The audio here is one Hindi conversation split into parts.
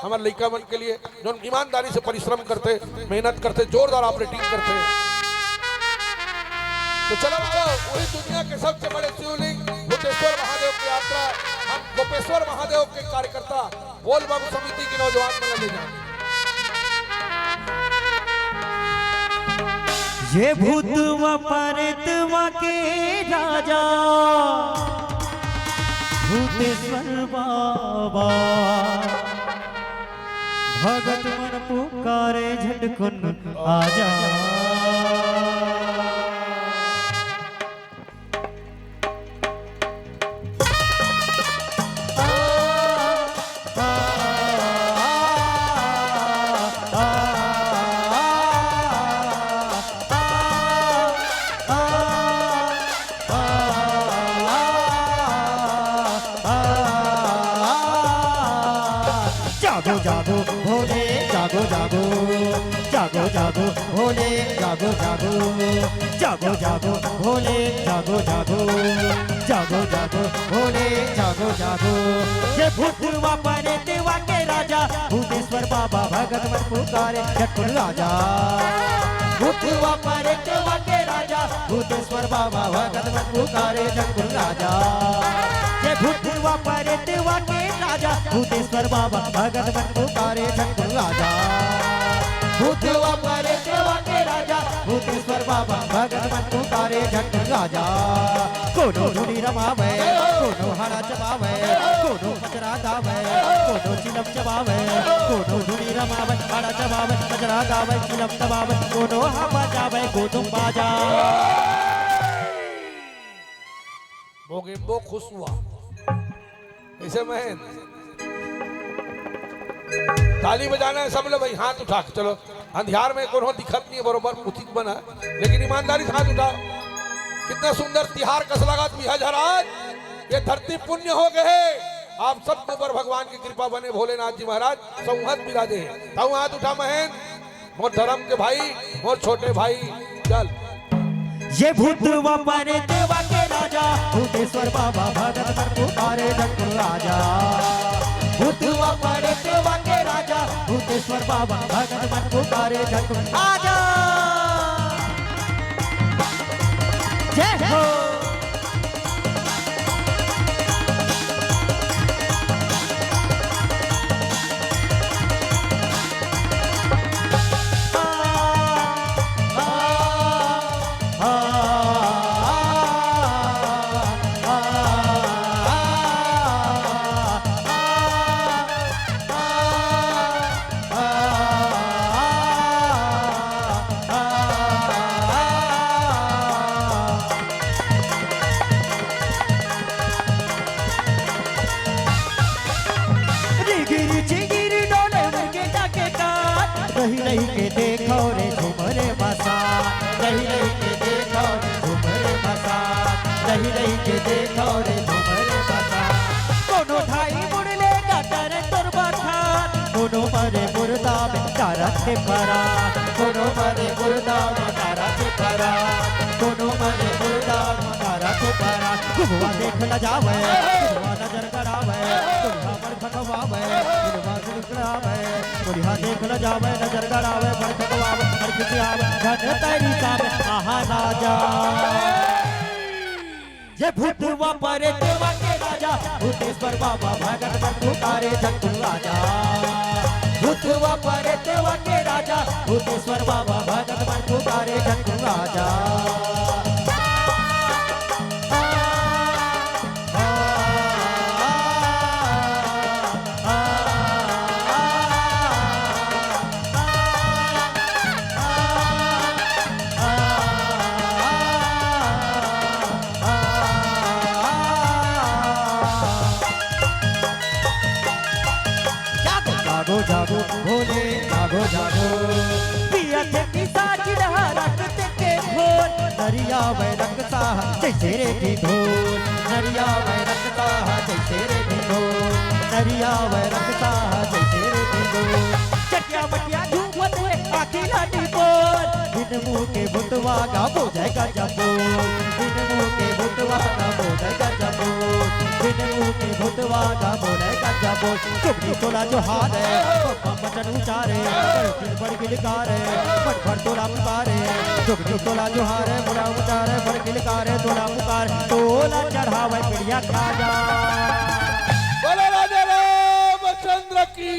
हमारे लड़का मन के लिए जो ईमानदारी से परिश्रम करते, मेहनत करते, जोरदार ऑपरेटिंग करते। तो चलो वही दुनिया के सबसे बड़े शिवलिंग भूतेश्वर महादेव की यात्रा हम गोपेश्वर महादेव के कार्यकर्ता बोल बाबू समिति के नौजवान में ले जाएंगे। ये भूतवा परतवा के राजा भूतेश्वर बाबा भगत मन पुकारे झटकुन आजा। जागो जागो भोले जागो जागो जागो जागो भोले जागो जागो जागो जागो भोले जागो जागो जागो जागो भोले जागो जागो। ये भूतवा परतवा के राजा भूतेश्वर बाबा भगत मन पुकारे झटकुन आजा। भूतवा परतवा के राजा भूतेश्वर बाबा भगत मन पुकारे झटकुन आजा। ये भूतवा परतवा के राजा भूतेश्वर बाबा भगत मन पुकारे झटकुन आजा। भूतवा परतवा के राजा भूतेश्वर बाबा भगत मन पुकारे झटकुन आजा। कोनो धुनी रमावे, कोनो हरा चबावे, कोनो कचरा गावे, कोनो चिलम चबावे, कोनो धुनी रमावे, हरा चबावे, कचरा गावे, चिलम चबावे, कोनो हवा जावे, कोनो बाजा। भोगिम्बो खुश हुआ ऐसे महन ताली बजाना है सब लोग भाई हाथ उठा के चलो। अंधियार में कोनो दिखत नहीं है बरोबर उचित बना, लेकिन ईमानदारी से हाथ उठाओ। कितना सुंदर तिहार कस लगा महाराज। ये धरती पुण्य हो गए, आप सब ऊपर भगवान की कृपा बने भोलेनाथ जी महाराज संहत बिराजे। ताऊ हाथ उठा महन, मोर धर्म के भाई, मोर छोटे भाई चल। ये भूतवा परतवा के राजा भूतेश्वर बाबा भगत मन पुकारे झटकुन आजा। भूतवा परतवा के राजा भूतेश्वर बाबा भगत मन पुकारे झटकुन आजा। जय हो रही रही के देखो रे झुमरे बसा, रही रही के देखो रे झुमरे बसा, रही रही के देखो रे झुमरे बसा। कोनो ढाई मुड़ले गटर तोर बथा, कोनो मरे मुर्दा में तारा के परा, कोनो मरे मुर्दा में तारा के परा, कोनो मरे मुर्दा में तारा के परा। गुरुआ देख न जावे, गुरुआ नजर करावे, गुरुआ पर खटवावे, गुरुआ करावे, गुरुआ देख न जावे, नजर करावे, पर खटवावे, पर खिसियावे, धन तेरी सामे आहा राजा। ये भूतवा परतवा के राजा भूतेश्वर बाबा भगत मन पुकारे झटकुन आजा। भूतवा परतवा के राजा भूतेश्वर बाबा भगत मन पुकारे झटकुन आजा। जागो जागो भोले जागो जागो, पिया थे पिसाच रहा रखते के ढोल, नरिया वे रखता जैसे रे की ढोल, नरिया वे रखता जैसे रे की ढोल, नरिया वे रखता जैसे रे की ढोल। चटिया मटिया झूमत है आखी लाठी बोल, बिन मुँह के भूतवा का हो जाएगा जब बोल, बिन मुँह के भूतवा का हो जाएगा जब बोल। बिन मुंह के भूतवा का बोले गंजा बोल चुगली तोला जो हार है बचन उचारे बड़ गिलकारे बड़ भर तोला पुकारे चुगली तोला जो हार है बोला उचारे बड़ गिलकारे तोला पुकार तोला चढ़ावे पिड़िया खा जा बोलो राजा रामचंद्र की।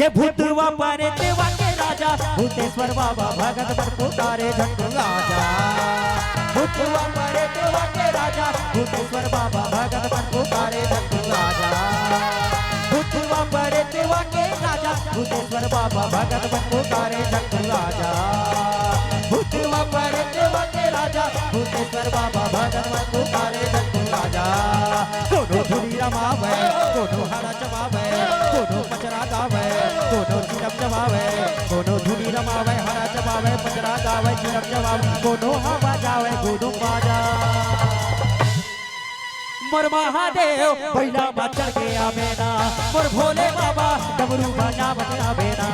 ये भूतवा परे देवा के राजा भूतेश्वर बाबा भगत पर पुकारे झंडू राजा भूतवा परे देवा के राजा भूतेश्वर बाबा भगत पर पुकारे झंडू राजा भूतवा परे देवा के राजा भूतेश्वर बाबा भगत पर पुकारे झंडू राजा भूतवा परे देवा के राजा भूतेश्वर बाबा भगत पर पुकारे झंडू राजा कोनो धुनी रमावे कोनो हरा चबावे कोनो पचरा गावे कोनो चिरम जमावे कोनो धुनी रमावे हरा जमावे पचरा गावे चिरम जमावे कोनो हवा जावे कोनो बाजा मोर महादेव पहिला चढ़ के आवेना मोर भोले बाबा डमरू बाजा बजावेना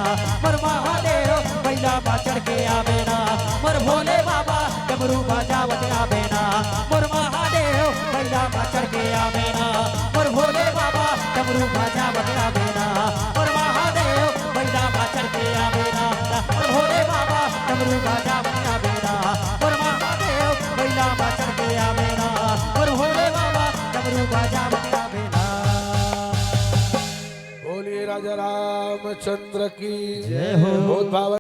मोर महादेव पहिला चढ़ के आवेना मोर भोले बाबा डमरू बाजा बजावेना मोर महादेव पहिला चढ़ के आवेना मोर भोले बाबा डमरू बाजा बजावेना मोर महादेव पहिला चढ़ के आवेना मोर भोले बाबा डमरू बाजा बजावेना मोर महादेव पहिला चढ़ के आवेना मोर भोले बाबा डमरू बाजा बजावेना। बोलिए राजा रामचंद्र की जय हो। बहुत भाव